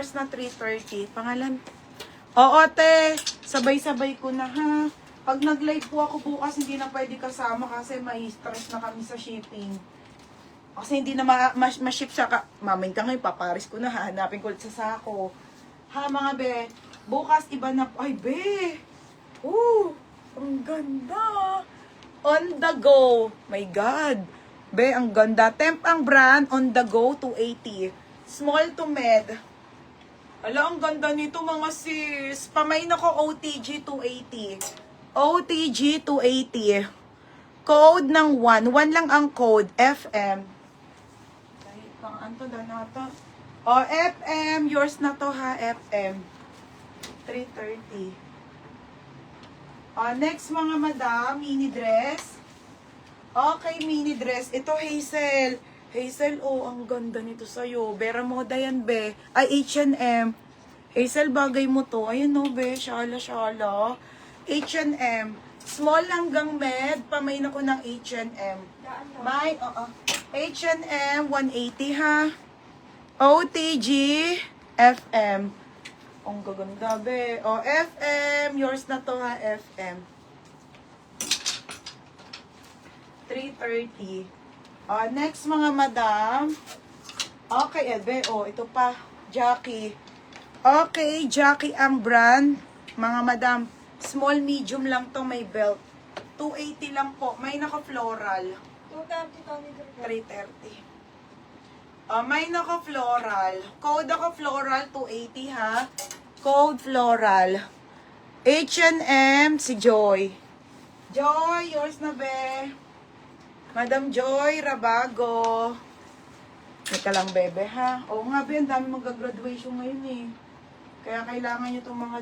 yours na 330. Pangalan? Oo, te. Sabay-sabay ko na, ha. Pag nag-live po ako bukas, hindi na pwede kasama kasi may stress na kami sa shipping. Kasi hindi na ma-ship siya. Mamayin ka ngayon, paparis ko na, hahanapin ko ulit sa sako. Ha, mga be. Bukas, iba na. Ay, be. Ang ganda. On the go. My God. Be, ang ganda. Temp ang brand, on the go, 280. Small to med. Ala, ang ganda nito mga sis. Pamain ako OTG 280. OTG 280. Code ng 1. 1 lang ang code. FM. Dahil pang anto na nata. O, FM. Yours na to ha, FM. 330. O, next mga madam. Mini dress. Okay, mini dress. Ito, Hazel. Hazel, ang ganda nito sa'yo. Bera moda yan, be. Ay, H&M. Hazel, bagay mo to. Ayun, no, be. Shala. H&M. Small hanggang med. Pamain ako ng H&M. May, H&M, 180, ha. OTG, FM. Ang gaganda, be. O, FM. Yours na to, ha, FM. 330. Next mga madam. Okay, Ebe. Ito pa. Jackie. Okay, Jackie ang brand. Mga madam. Small, medium lang to may belt. 280 lang po. May naka-floral. 330. May naka-floral. Code naka-floral, 280 ha. Code floral. H&M, si Joy. Joy, yours na be. Madam Joy Rabago. Teka lang, bebe, ha? Oo nga, be, ang dami mag-graduation ngayon, eh. Kaya kailangan nyo itong mga